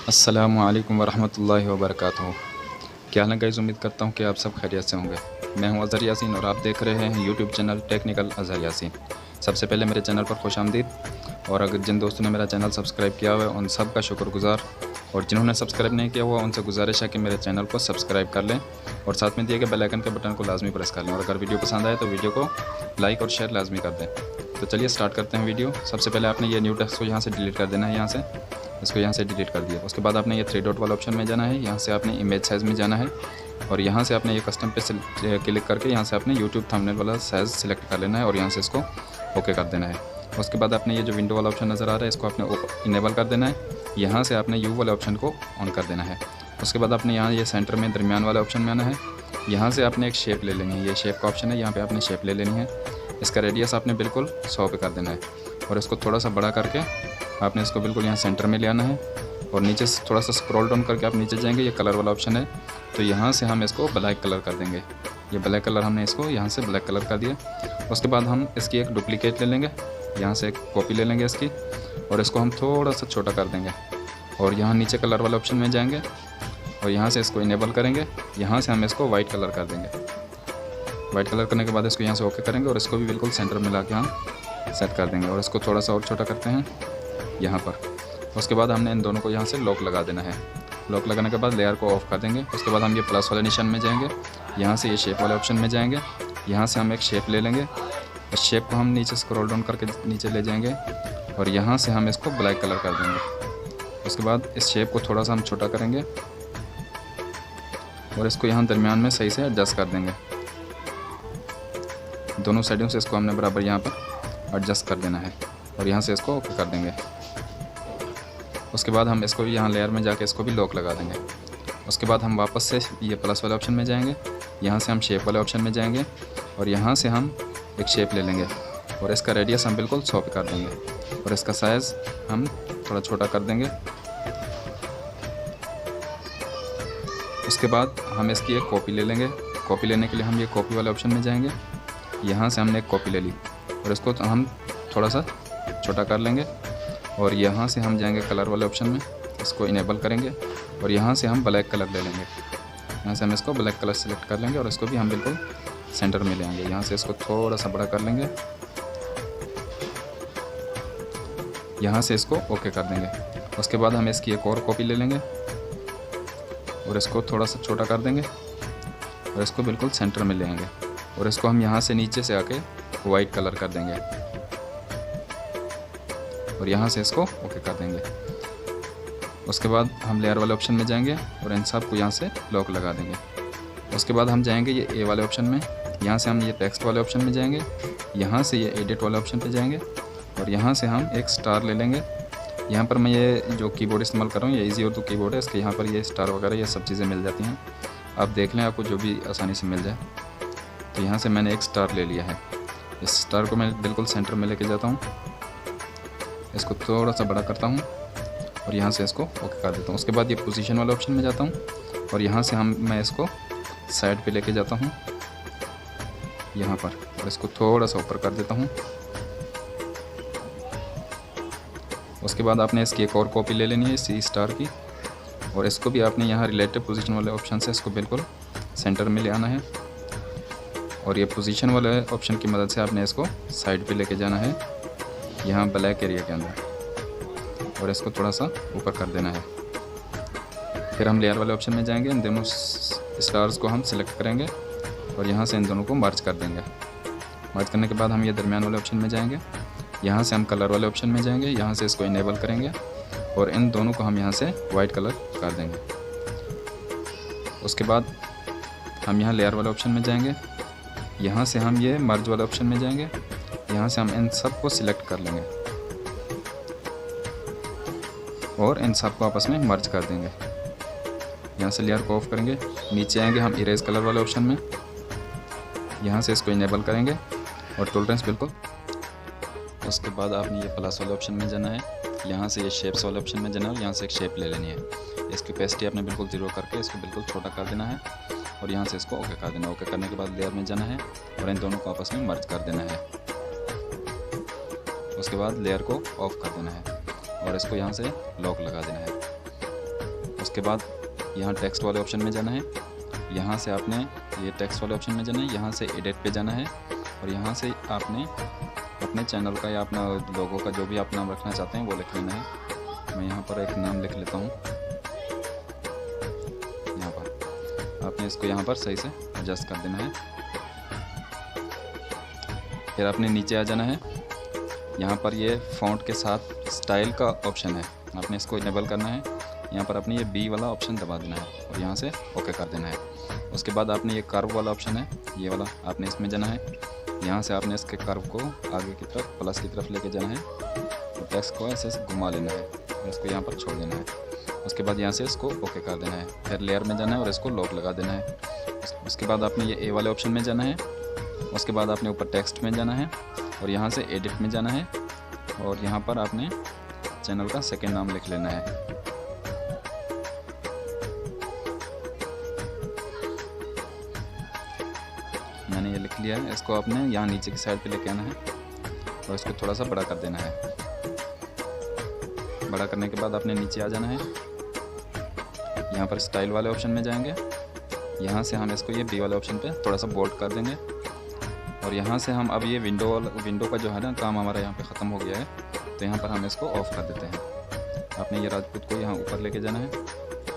अस्सलामुअलैकुम वरहमतुल्लाहि वबरकातुहू। क्या हाल है गाइस, उम्मीद करता हूँ कि आप सब खैरियत से होंगे। मैं हूँ अज़हर यासीन और आप देख रहे हैं YouTube channel technical Azhar Yasin. सबसे पहले मेरे चैनल पर खुश आमदीद। और अगर जिन दोस्तों ने मेरा चैनल सब्सक्राइब किया हुआ है उन सब का शुक्रगुज़ार, और जिन्होंने सब्सक्राइब नहीं किया हुआ उनसे गुजारिश है कि मेरे चैनल को सब्सक्राइब कर लें और साथ में दिए गए बेल आइकन के बटन को लाजमी प्रेस कर लें। और अगर वीडियो पसंद आए तो वीडियो को लाइक और शेयर लाजमी कर दें। तो चलिए स्टार्ट करते हैं वीडियो। सबसे पहले आपने ये न्यू टेक्स्ट को यहाँ से डिलीट कर देना है। यहाँ से इसको यहाँ से डिलीट कर दिया। उसके बाद आपने ये 3 डॉट वाला ऑप्शन में जाना है। यहाँ से आपने इमेज साइज़ में जाना है और यहाँ से आपने ये कस्टम पे क्लिक करके यहाँ से आपने यूट्यूब थंबनेल वाला साइज़ सिलेक्ट कर लेना है और यहाँ से इसको ओके कर देना है। उसके बाद आपने ये जो विंडो वाला ऑप्शन नज़र आ रहा है इसको आपने इनेबल कर देना है। यहाँ से आपने यू वाले ऑप्शन को ऑन कर देना है। उसके बाद आपने यहाँ ये सेंटर में दरमियान वाले ऑप्शन में आना है। यहाँ से आपने एक शेप ले लेनी है। ये शेप का ऑप्शन है, यहाँ पे आपने शेप ले लेनी है। इसका रेडियस आपने बिल्कुल 100 पे कर देना है और इसको थोड़ा सा बड़ा करके आपने इसको बिल्कुल यहाँ सेंटर में ले आना है और नीचे से थोड़ा सा स्क्रॉल डाउन करके आप नीचे जाएंगे। ये कलर वाला ऑप्शन है, तो यहाँ से हम इसको ब्लैक कलर कर देंगे। ये ब्लैक कलर हमने इसको यहाँ से ब्लैक कलर कर दिया। उसके बाद हम इसकी एक डुप्लीकेट ले लेंगे, यहाँ से एक कॉपी ले लेंगे इसकी और इसको हम थोड़ा सा छोटा कर देंगे और यहाँ नीचे कलर वाला ऑप्शन में जाएंगे और यहाँ से इसको इनेबल करेंगे। यहाँ से हम इसको वाइट कलर कर देंगे। वाइट कलर करने के बाद इसको यहाँ से ओके करेंगे और इसको भी बिल्कुल सेंटर में ला के हम सेट कर देंगे और इसको थोड़ा सा और छोटा करते हैं यहाँ पर। उसके बाद हमने इन दोनों को यहाँ से लॉक लगा देना है। लॉक लगाने के बाद लेयर को ऑफ कर देंगे। उसके बाद हम ये प्लस वाले निशान में जाएंगे, यहाँ से ये शेप वाले ऑप्शन में जाएंगे। यहाँ से हम एक शेप ले लेंगे। इस शेप को हम नीचे स्क्रॉल डाउन करके नीचे ले जाएंगे और यहाँ से हम इसको ब्लैक कलर कर देंगे। उसके बाद इस शेप को थोड़ा सा हम छोटा करेंगे और इसको यहाँ दरमियान में सही से एडजस्ट कर देंगे। दोनों साइडों से इसको हमने बराबर यहाँ पर एडजस्ट कर देना है और यहाँ से इसको ओके कर देंगे। उसके बाद हम इसको भी यहाँ लेयर में जाके इसको भी लॉक लगा देंगे। उसके बाद हम वापस से ये प्लस वाले ऑप्शन में जाएंगे, यहाँ से हम शेप वाले ऑप्शन में जाएंगे और यहाँ से हम एक शेप ले लेंगे और इसका रेडियस हम बिल्कुल 100 पे कर देंगे और इसका साइज़ हम थोड़ा छोटा कर देंगे। उसके बाद हम इसकी एक कॉपी ले लेंगे। कॉपी लेने के लिए हम ये कॉपी वाले ऑप्शन में जाएंगे, यहाँ से हमने एक कॉपी ले ली और इसको हम थोड़ा सा छोटा कर लेंगे और यहाँ से हम जाएंगे कलर वाले ऑप्शन में, इसको इनेबल करेंगे और यहाँ से हम ब्लैक कलर ले लेंगे। यहाँ से हम इसको ब्लैक कलर सेलेक्ट कर लेंगे और इसको भी हम बिल्कुल सेंटर में ले आएंगे। यहाँ से इसको थोड़ा सा बड़ा कर लेंगे, यहाँ से इसको ओके कर देंगे। उसके बाद हम इसकी एक और कॉपी ले लेंगे और इसको थोड़ा सा छोटा कर देंगे और इसको बिल्कुल सेंटर में ले आएंगे और इसको हम यहाँ से नीचे से आके वाइट कलर कर देंगे और यहाँ से इसको ओके कर देंगे। उसके बाद हम लेयर वाले ऑप्शन में जाएंगे और इन सब को यहाँ से लॉक लगा देंगे। उसके बाद हम जाएंगे ये ए वाले ऑप्शन में, यहाँ से हम ये टेक्स्ट वाले ऑप्शन में जाएंगे, यहाँ से ये एडिट वाले ऑप्शन पे जाएंगे और यहाँ से हम एक स्टार ले लेंगे। यहाँ पर मैं ये जो कीबोर्ड इस्तेमाल कर रहा हूँ ये ईजी उर्दू कीबोर्ड है, इसके यहाँ पर ये स्टार वगैरह ये सब चीज़ें मिल जाती हैं। आप देख लें, आपको जो भी आसानी से मिल जाए। तो यहाँ से मैंने एक स्टार ले लिया है। इस स्टार को मैं बिल्कुल सेंटर में लेके जाता हूँ, इसको थोड़ा सा बड़ा करता हूँ और यहाँ से इसको ओके कर देता हूँ। उसके बाद ये पोजीशन वाले ऑप्शन में जाता हूँ और यहाँ से मैं इसको साइड पे लेके जाता हूँ यहाँ पर और इसको थोड़ा सा ऊपर कर देता हूँ। उसके बाद आपने इसकी एक और कॉपी ले लेनी है सी स्टार की और इसको भी आपने यहाँ रिलेटिव पोजीशन वाले ऑप्शन से इसको बिल्कुल सेंटर में ले आना है और ये पोजीशन वाले ऑप्शन की मदद से आपने इसको साइड पे लेके जाना है यहाँ ब्लैक एरिया के अंदर और इसको थोड़ा सा ऊपर कर देना है। फिर हम लेयर वाले ऑप्शन में जाएंगे, इन दोनों स्टार्स को हम सिलेक्ट करेंगे और यहाँ से इन दोनों को मर्ज कर देंगे। मर्ज करने के बाद हम ये दरमियान वाले ऑप्शन में जाएंगे, यहाँ से हम कलर वाले ऑप्शन में जाएंगे, यहाँ से इसको इनेबल करेंगे और इन दोनों को हम यहाँ से वाइट कलर कर देंगे। उसके बाद हम यहाँ लेयर वाले ऑप्शन में जाएंगे, यहाँ से हम ये मर्ज वाले ऑप्शन में जाएंगे, यहाँ से हम इन सब को सिलेक्ट कर लेंगे और इन सब को आपस में मर्ज कर देंगे। यहाँ से लेयर को ऑफ करेंगे, नीचे आएंगे हम इरेज कलर वाले ऑप्शन में, यहाँ से इसको इनेबल करेंगे और टॉलरेंस बिल्कुल। उसके बाद आपने ये प्लस वाले ऑप्शन में जाना है, यहाँ से ये शेप्स वाले ऑप्शन में जाना है, यहाँ से एक शेप ले लेनी है। इसकी ओपेसिटी आपने बिल्कुल 0 करके इसको बिल्कुल छोटा कर देना है और यहाँ से इसको ओके कर देना है। ओके करने के बाद लेयर में जाना है और इन दोनों को आपस में मर्ज कर देना है। उसके बाद लेयर को ऑफ कर देना है और इसको यहाँ से लॉक लगा देना है। उसके बाद यहाँ टेक्स्ट वाले ऑप्शन में जाना है, यहाँ से आपने ये टेक्स्ट वाले ऑप्शन में जाना है, यहाँ से एडिट पे जाना है और यहाँ से आपने अपने चैनल का या अपना लोगो का जो भी आप नाम रखना चाहते हैं वो लिख लेना है। मैं यहाँ पर एक नाम लिख लेता हूँ। यहाँ पर आपने इसको यहाँ पर सही से एडजस्ट कर देना है। फिर आपने नीचे आ जाना है, यहाँ पर ये फ़ॉन्ट के साथ स्टाइल का ऑप्शन है, आपने इसको इनेबल करना है। यहाँ पर आपने ये बी वाला ऑप्शन दबा देना है और यहाँ से ओके कर देना है। उसके बाद आपने ये कर्व वाला ऑप्शन है, ये वाला आपने इसमें जाना है। यहाँ से आपने इसके कर्व को आगे की तरफ प्लस की तरफ लेके जाना है और टेक्स्ट को ऐसे घुमा लेना है और इसको यहाँ पर छोड़ देना है। उसके बाद यहाँ से इसको ओके कर देना है। फिर लेयर में जाना है और इसको लॉक लगा देना है। उसके बाद आपने ये ए वाले ऑप्शन में जाना है। उसके बाद आपने ऊपर टेक्स्ट में जाना है और यहाँ से एडिट में जाना है और यहाँ पर आपने चैनल का सेकेंड नाम लिख लेना है। मैंने ये लिख लिया है। इसको आपने यहाँ नीचे की साइड पे लेके आना है और इसको थोड़ा सा बड़ा कर देना है। बड़ा करने के बाद आपने नीचे आ जाना है, यहाँ पर स्टाइल वाले ऑप्शन में जाएंगे। यहाँ से हम इसको ये बी वाले ऑप्शन पे थोड़ा सा बोल्ड कर देंगे और यहाँ से हम अब ये विंडो का जो है ना काम हमारा यहाँ पे ख़त्म हो गया है, तो यहाँ पर हम इसको ऑफ़ कर देते हैं। आपने ये राजपूत को यहाँ ऊपर लेके जाना है,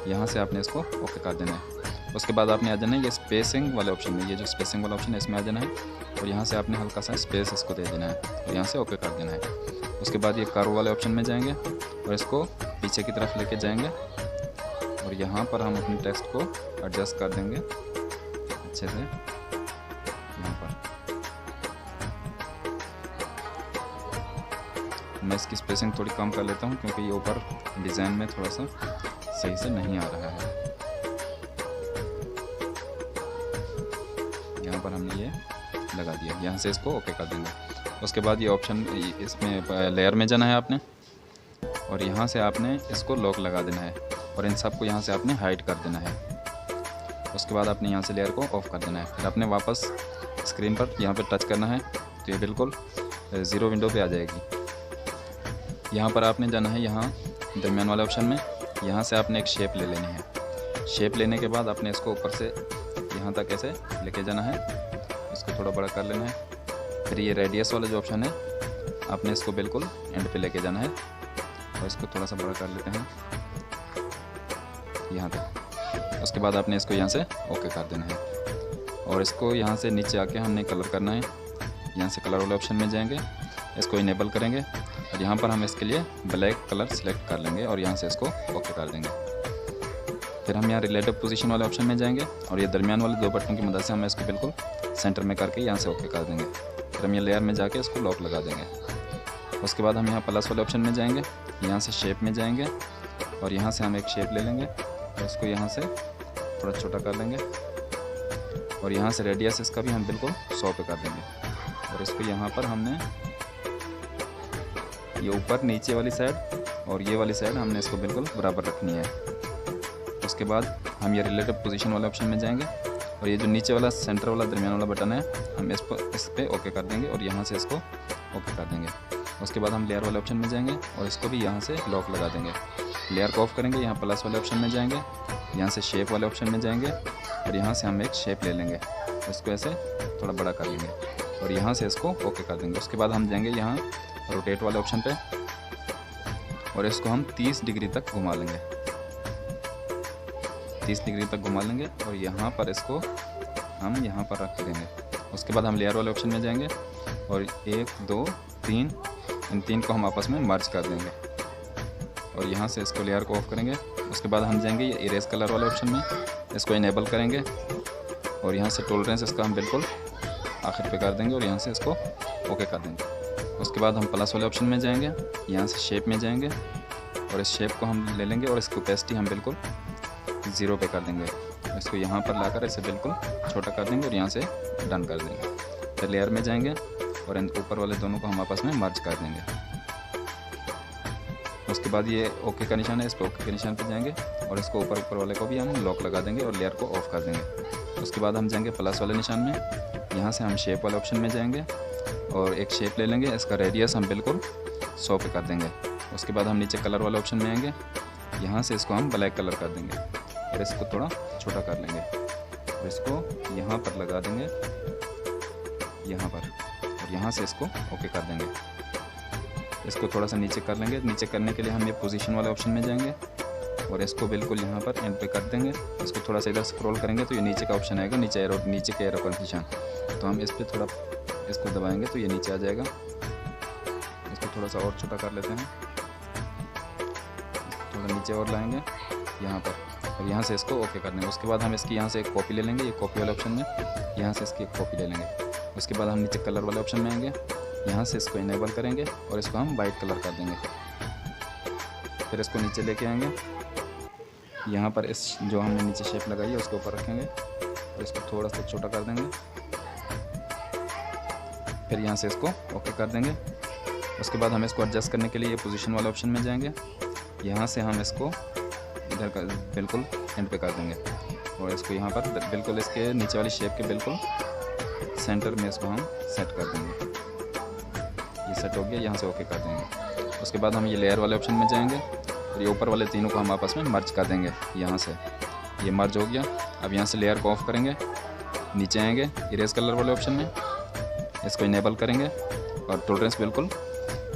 यहाँ से आपने इसको ओके कर देना है। उसके बाद आपने आ जाना है ये स्पेसिंग वाले ऑप्शन में, ये जो स्पेसिंग वाला ऑप्शन है इसमें आ जाना है और यहाँ से आपने हल्का सा स्पेस इसको दे देना है और यहाँ से ओके कर देना है। उसके बाद ये कर्व वाले ऑप्शन में जाएंगे और इसको पीछे की तरफ लेके जाएंगे और यहाँ पर हम अपने टेक्स्ट को एडजस्ट कर देंगे अच्छे से। यहाँ पर मैं इसकी स्पेसिंग थोड़ी कम कर लेता हूँ क्योंकि ये ऊपर डिज़ाइन में थोड़ा सा सही से नहीं आ रहा है। यहाँ पर हमने ये लगा दिया, यहाँ से इसको ओके कर देंगे। उसके बाद ये ऑप्शन इसमें लेयर में जाना है आपने और यहाँ से आपने इसको लॉक लगा देना है और इन सब को यहाँ से आपने हाइड कर देना है। उसके बाद आपने यहाँ से लेयर को ऑफ कर देना है। फिर आपने वापस स्क्रीन पर यहाँ पे टच करना है तो ये बिल्कुल ज़ीरो विंडो पे आ जाएगी। यहाँ पर आपने जाना है यहाँ दरमियान वाले ऑप्शन में, यहाँ से आपने एक शेप ले लेनी है। शेप लेने के बाद आपने इसको ऊपर से यहाँ तक ऐसे लेके जाना है, इसको थोड़ा बड़ा कर लेना है। फिर ये रेडियस वाला जो ऑप्शन है आपने इसको बिल्कुल एंड पे लेके जाना है और इसको थोड़ा सा बड़ा कर लेते हैं यहाँ तक। उसके बाद आपने इसको यहाँ से ओके कर देना है और इसको यहाँ से नीचे आके हमने कलर करना है। यहाँ से कलर वाले ऑप्शन में जाएंगे, इसको इनेबल करेंगे और यहाँ पर हम इसके लिए ब्लैक कलर सेलेक्ट कर लेंगे और यहाँ से इसको ओके कर देंगे। फिर हम यहाँ रिलेटिव पोजीशन वाले ऑप्शन में जाएंगे और ये दरमियान वाले दो बटनों की मदद से हम इसको बिल्कुल सेंटर में करके यहाँ से ओके कर देंगे। फिर हम ये लेयर में जाके इसको लॉक लगा देंगे। उसके बाद हम यहाँ प्लस वाले ऑप्शन में जाएंगे, यहाँ से शेप में जाएंगे और यहाँ से हम एक शेप ले लेंगे और इसको यहाँ से थोड़ा छोटा कर लेंगे और यहाँ से रेडियस इसका भी हम बिल्कुल 100 पे कर देंगे और इसको यहाँ पर हमने ये ऊपर नीचे वाली साइड और ये वाली साइड हमने इसको बिल्कुल बराबर रखनी है। उसके बाद हम ये रिलेटिव पोजीशन वाले ऑप्शन में जाएंगे और ये जो नीचे वाला सेंटर वाला दरमियान वाला बटन है हम इस पर ओके कर देंगे और यहाँ से इसको ओके कर देंगे। उसके बाद हम लेयर वाले ऑप्शन में जाएंगे और इसको भी यहाँ से लॉक लगा देंगे। लेयर को ऑफ करेंगे, यहाँ प्लस वाले ऑप्शन में जाएंगे, यहाँ से शेप वाले ऑप्शन में जाएंगे और यहाँ से हम एक शेप ले लेंगे, इसको ऐसे थोड़ा बड़ा कर लेंगे और यहाँ से इसको ओके कर देंगे। उसके बाद हम जाएंगे यहाँ रोटेट वाले ऑप्शन पे और इसको हम 30 डिग्री तक घुमा लेंगे, 30 डिग्री तक घुमा लेंगे और यहाँ पर इसको हम यहाँ पर रख देंगे। उसके बाद हम लेयर वाले ऑप्शन में जाएंगे और 1 2 3 इन 3 को हम आपस में मर्ज कर देंगे और यहाँ से इसको लेयर को ऑफ करेंगे। उसके बाद हम जाएंगे ये इरेज कलर वाले ऑप्शन में, इसको इनेबल करेंगे और यहाँ से टॉलरेंस इसका हम बिल्कुल आखिर पे कर देंगे और यहाँ से इसको ओके कर देंगे। उसके बाद हम प्लस वाले ऑप्शन में जाएंगे, यहाँ से शेप में जाएंगे और इस शेप को हम ले लेंगे और इसकी ओपेसिटी हम बिल्कुल 0 पे कर देंगे। इसको यहाँ पर लाकर इसे बिल्कुल छोटा कर देंगे और यहाँ से डन कर देंगे। फिर लेयर में जाएंगे और इन ऊपर वाले दोनों को हम आपस में मर्ज कर देंगे। उसके बाद ये ओके का निशान है, इस पर ओके के निशान पे जाएंगे और इसको ऊपर वाले को भी हम लॉक लगा देंगे और लेयर को ऑफ कर देंगे। उसके बाद हम जाएंगे प्लस वाले निशान में, यहाँ से हम शेप वाले ऑप्शन में जाएंगे और एक शेप ले लेंगे, इसका रेडियस हम बिल्कुल 100 पे कर देंगे। उसके बाद हम नीचे कलर वाले ऑप्शन में आएंगे, यहाँ से इसको हम ब्लैक कलर कर देंगे और इसको थोड़ा छोटा कर लेंगे और इसको यहाँ पर लगा देंगे, यहाँ पर, और यहाँ से इसको ओके कर देंगे। इसको थोड़ा सा नीचे कर लेंगे। नीचे करने के लिए हम ये पोजीशन वाले ऑप्शन में जाएंगे और इसको बिल्कुल यहाँ पर एंड पे कर देंगे। इसको थोड़ा सा इधर स्क्रॉल करेंगे तो ये नीचे का ऑप्शन आएगा, नीचे एरो, नीचे के एरो का निशान। तो हम इस पर थोड़ा इसको दबाएंगे तो ये नीचे आ जाएगा। इसको थोड़ा सा और छोटा कर लेते हैं, थोड़ा नीचे और लाएंगे यहाँ पर और यहाँ से इसको ओके कर देंगे। उसके बाद हम इसकी यहाँ से एक कॉपी ले लेंगे, ये कॉपी वाले ऑप्शन में यहाँ से इसकी एक कॉपी ले लेंगे। उसके बाद हम नीचे कलर वाले ऑप्शन में आएंगे, यहाँ से इसको इनेबल करेंगे और इसको हम वाइट कलर कर देंगे। फिर इसको नीचे लेके आएंगे, यहाँ पर इस जो हमने नीचे शेप लगाई है उसके ऊपर रखेंगे और इसको थोड़ा सा छोटा कर देंगे। फिर यहाँ से इसको ओके कर देंगे। उसके बाद हम इसको एडजस्ट करने के लिए ये पोजीशन वाले ऑप्शन में जाएंगे, यहाँ से हम इसको इधर का बिल्कुल एंड पे कर देंगे और इसको यहाँ पर बिल्कुल इसके नीचे वाली शेप के बिल्कुल सेंटर में इसको हम सेट कर देंगे। ये सेट हो गया, यहाँ से ओके कर देंगे। उसके बाद हम ये लेयर वाले ऑप्शन में जाएंगे और ये ऊपर वाले तीनों को हम आपस में मर्ज कर देंगे। यहाँ से ये मर्ज हो गया। अब यहाँ से लेयर को ऑफ करेंगे, नीचे आएंगे इरेज कलर वाले ऑप्शन में, इसको इनेबल करेंगे और टॉलरेंस बिल्कुल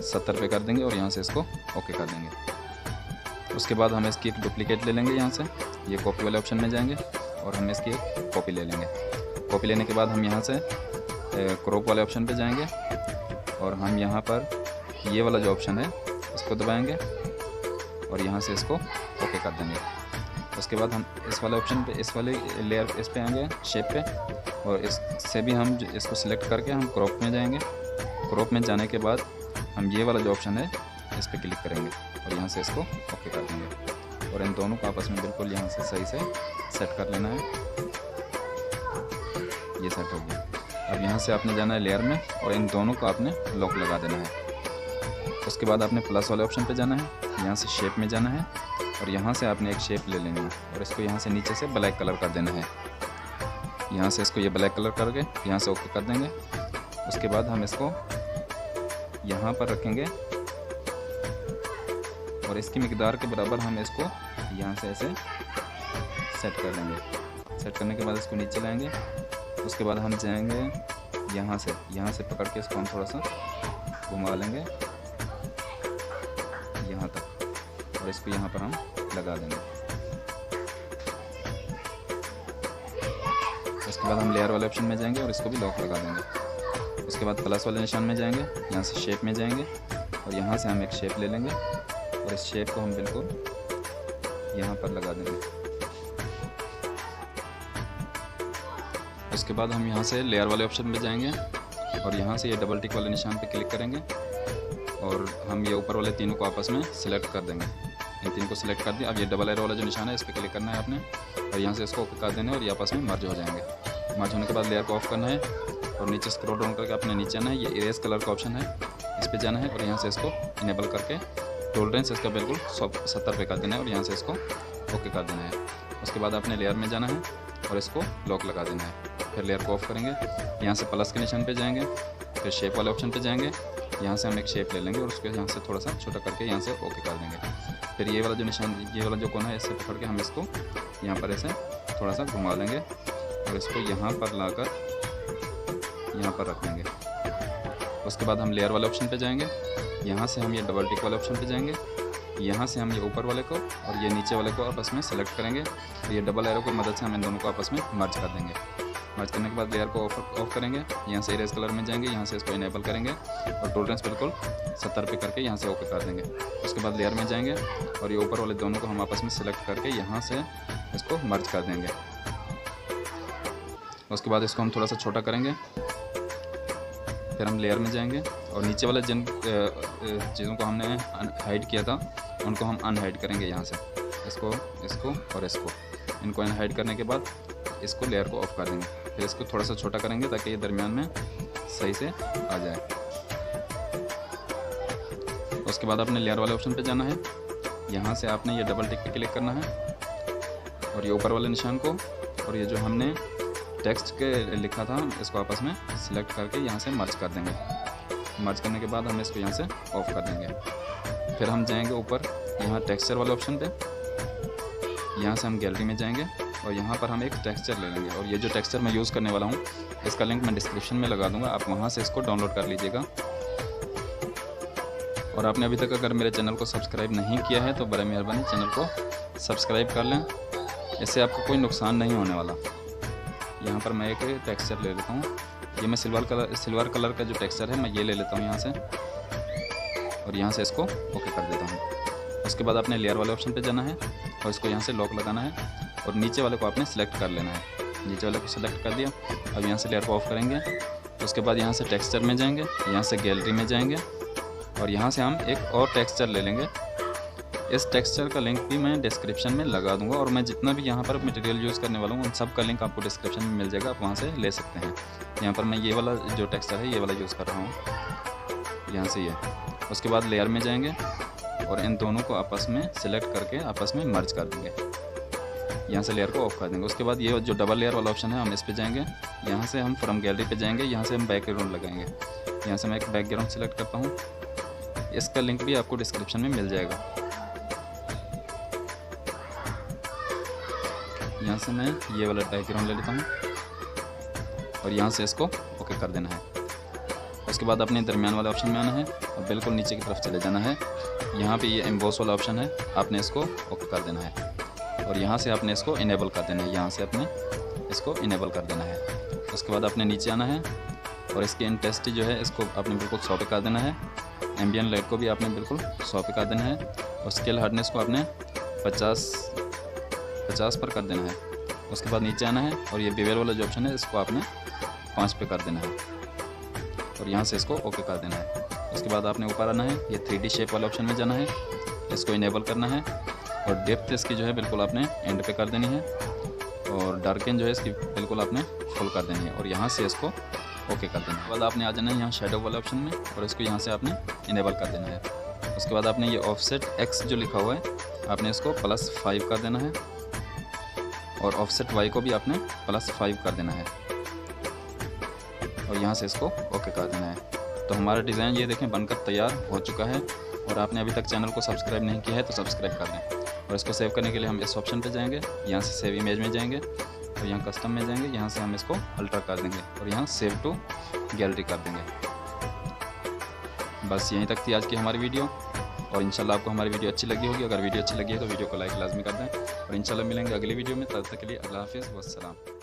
70 पे कर देंगे और यहाँ से इसको ओके कर देंगे। उसके बाद हम इसकी एक डुप्लीकेट ले लेंगे, यहाँ से ये कॉपी वाले ऑप्शन में जाएंगे और हम इसकी एक कॉपी ले लेंगे। कॉपी लेने के बाद हम यहाँ से क्रॉप वाले ऑप्शन पे जाएंगे और हम यहाँ पर ये वाला जो ऑप्शन है इसको दबाएंगे और यहाँ से इसको ओके कर देंगे। उसके बाद हम इस वाले ऑप्शन पे, इस वाले लेयर इस पे आएंगे शेप पे और इससे भी हम इसको सिलेक्ट करके हम क्रॉप में जाएंगे। क्रॉप में जाने के बाद हम ये वाला जो ऑप्शन है इस पर क्लिक करेंगे और यहाँ से इसको ओके कर देंगे और इन दोनों को आपस में बिल्कुल यहाँ से सही से सेट कर लेना है। ये सेट हो गया। अब यहाँ से आपने जाना है लेयर में और इन दोनों को आपने लॉक लगा देना है। उसके बाद आपने प्लस वाले ऑप्शन पे जाना है, यहाँ से शेप में जाना है और यहाँ से आपने एक शेप ले लेनी है और इसको यहाँ से नीचे से ब्लैक कलर कर देना है। यहाँ से इसको ये ब्लैक कलर करके यहाँ से ओके कर देंगे। उसके बाद हम इसको यहाँ पर रखेंगे और इसकी मिकदार के बराबर हम इसको यहाँ से ऐसे सेट कर देंगे। सेट करने के बाद इसको नीचे लाएंगे। उसके बाद हम जाएंगे यहाँ से पकड़ के इसको हम थोड़ा सा घुमा लेंगे यहाँ तक और इसको यहाँ पर हम लगा देंगे। उसके बाद हम लेयर वाले ऑप्शन में जाएंगे और इसको भी लॉक लगा देंगे। उसके बाद प्लस वाले निशान में जाएंगे, यहाँ से शेप में जाएंगे और यहाँ से हम एक शेप ले लेंगे और इस शेप को हम बिल्कुल यहाँ पर लगा देंगे। उसके बाद हम यहाँ से लेयर वाले ऑप्शन में जाएंगे और यहाँ से ये डबल टिक वाले निशान पे क्लिक करेंगे और हम ये ऊपर वाले तीनों को आपस में सिलेक्ट कर देंगे। इन तीन को सिलेक्ट कर दिया। अब ये डबल एरो वाला जो निशान है इस पर क्लिक करना है आपने और यहाँ से इसको ओके कर देना है और ये आपस में मर्ज हो जाएंगे। मर्ज होने के बाद लेयर को ऑफ करना है और नीचे स्क्रॉल डाउन करके आपने नीचे आना है, ये इरेज कलर का ऑप्शन है इस पर जाना है और यहाँ से इसको इनेबल करके टॉलरेंस इसका बिल्कुल 70 पे कर देना है और यहाँ से इसको ओके कर देना है। उसके बाद आपने लेयर में जाना है और इसको लॉक लगा देना है। फिर लेयर को ऑफ करेंगे, यहाँ से प्लस के निशान पे जाएंगे, फिर शेप वाले ऑप्शन पे जाएंगे, यहाँ से हम एक शेप ले लेंगे और उसको यहाँ से थोड़ा सा छोटा करके यहाँ से ओके कर देंगे। फिर ये वाला जो निशान, ये वाला जो कोना है इससे पकड़ के हम इसको यहाँ पर ऐसे थोड़ा सा घुमा लेंगे और इसको यहाँ पर लाकर यहाँ पर रख देंगे। उसके बाद हम लेयर वाले ऑप्शन पे जाएंगे, यहाँ से हम ये डबल टिक वाले ऑप्शन पे जाएंगे, यहाँ से हम ये ऊपर वाले को और ये नीचे वाले को आपस में सेलेक्ट करेंगे और ये डबल एरो की मदद से हम इन दोनों को आपस में मर्ज कर देंगे। मर्ज करने के बाद लेयर को ऑफ करेंगे, यहाँ से इरेज कलर में जाएंगे, यहाँ से इसको इनेबल करेंगे और टॉलरेंस बिल्कुल 70 पे करके यहाँ से ओके कर देंगे। उसके बाद लेयर में जाएंगे और ये ऊपर वाले दोनों को हम आपस में सेलेक्ट करके यहाँ से इसको मर्ज कर देंगे। उसके बाद इसको हम थोड़ा सा छोटा करेंगे। फिर हम लेयर में जाएंगे और नीचे वाले जिन चीज़ों को हमने हाइड किया था उनको हम अनहाइड करेंगे। यहाँ से इसको और इसको, इनको अनहाइड करने के बाद इसको लेयर को ऑफ कर देंगे। फिर इसको थोड़ा सा छोटा करेंगे ताकि ये दरमियान में सही से आ जाए। उसके बाद आपने लेयर वाले ऑप्शन पे जाना है, यहाँ से आपने ये डबल टिक पे क्लिक करना है और ये ऊपर वाले निशान को और ये जो हमने टेक्स्ट के लिखा था इसको आपस में सिलेक्ट करके यहाँ से मर्ज कर देंगे। मर्ज करने के बाद हम इसको यहाँ से ऑफ कर देंगे। फिर हम जाएंगे ऊपर यहाँ टेक्सचर वाले ऑप्शन पे, यहाँ से हम गैलरी में जाएंगे और यहाँ पर हम एक टेक्सचर ले लेंगे। और ये जो टेक्सचर मैं यूज़ करने वाला हूँ इसका लिंक मैं डिस्क्रिप्शन में लगा दूँगा, आप वहाँ से इसको डाउनलोड कर लीजिएगा। और आपने अभी तक अगर मेरे चैनल को सब्सक्राइब नहीं किया है तो बड़ी मेहरबानी चैनल को सब्सक्राइब कर लें, इससे आपको कोई नुकसान नहीं होने वाला। यहाँ पर मैं एक टेक्सचर ले लेता हूँ, ये मैं सिल्वर कलर का जो टेक्सचर है मैं ये ले लेता हूँ यहाँ से, और यहाँ से इसको ओके कर देता हूँ। उसके बाद आपने लेयर वाले ऑप्शन पे जाना है और इसको यहाँ से लॉक लगाना है और नीचे वाले को आपने सेलेक्ट कर लेना है। नीचे वाले को सेलेक्ट कर दिया, अब यहाँ से लेयर को ऑफ करेंगे। उसके बाद यहाँ से टेक्सचर में जाएंगे, यहाँ से गैलरी में जाएंगे और यहाँ से हम एक और टेक्सचर ले लेंगे। इस टेक्सचर का लिंक भी मैं डिस्क्रिप्शन में लगा दूंगा, और मैं जितना भी यहाँ पर मटेरियल यूज़ करने वाला हूँ उन सब का लिंक आपको डिस्क्रिप्शन में मिल जाएगा, आप वहाँ से ले सकते हैं। यहाँ पर मैं ये वाला जो टेक्सचर है ये वाला यूज़ कर रहा हूँ, यहाँ से ये। उसके बाद लेयर में जाएंगे और इन दोनों को आपस में सिलेक्ट करके आपस में मर्ज कर देंगे। यहाँ से लेयर को ऑफ कर देंगे। उसके बाद ये जो डबल लेयर वाला ऑप्शन है हम इस पे जाएंगे, यहाँ से हम फ्रॉम गैलरी पे जाएंगे, यहाँ से हम बैकग्राउंड लगाएंगे। यहाँ से मैं एक बैकग्राउंड सेलेक्ट करता हूँ, इसका लिंक भी आपको डिस्क्रिप्शन में मिल जाएगा। यहाँ से मैं ये वाला बैकग्राउंड ले लेता हूँ और यहाँ से इसको ओके कर देना है। उसके बाद अपने दरमियान वाले ऑप्शन में आना है और बिल्कुल नीचे की तरफ चले जाना है। यहाँ पे ये एम्बॉस वाला ऑप्शन है, आपने इसको ओके कर देना है और यहाँ से आपने इसको इनेबल कर देना है। यहाँ से आपने इसको इनेबल कर देना है। उसके बाद आपने नीचे आना है और इसकी इंटेंसिटी जो है इसको आपने बिल्कुल 100 पे कर देना है। एम्बियन लाइट को भी आपने बिल्कुल 100 पे कर देना है और स्केल हार्डनेस को आपने 50 पर कर देना है। उसके बाद नीचे आना है और ये बेवेल वाला जो ऑप्शन है इसको आपने 5 पे कर देना है और यहाँ से इसको ओके कर देना है। उसके बाद आपने ऊपर आना है, ये 3D शेप वाले ऑप्शन में जाना है, इसको इनेबल करना है और डेप्थ इसकी जो है बिल्कुल आपने एंड पे कर देनी है और डार्कन जो है इसकी बिल्कुल आपने फुल कर देनी है और यहाँ से इसको ओके कर देना है। बाद आपने आ जाना है यहाँ शेडो वाले ऑप्शन में और इसको यहाँ से आपने इनेबल कर देना है। उसके बाद आपने ये ऑफसेट X जो लिखा हुआ है आपने इसको +5 कर देना है और ऑफसेट Y को भी आपने +5 कर देना है और यहाँ से इसको ओके कर देना है। तो हमारा डिज़ाइन ये देखें बनकर तैयार हो चुका है और आपने अभी तक चैनल को सब्सक्राइब नहीं किया है तो सब्सक्राइब कर लें। और इसको सेव करने के लिए हम इस ऑप्शन पे जाएंगे, यहाँ से सेव इमेज में जाएंगे और यहाँ कस्टम में जाएंगे, यहाँ से हम इसको अल्टर कर देंगे और यहाँ सेव टू गैलरी कर देंगे। बस यहीं तक थी आज की हमारी वीडियो और इंशाल्लाह आपको हमारी वीडियो अच्छी लगी होगी। अगर वीडियो अच्छी लगी है तो वीडियो को लाइक लाजमी कर दें और इंशाल्लाह मिलेंगे अगली वीडियो में। तब तक के लिए अल्लाह हाफिज़ वस्सलाम।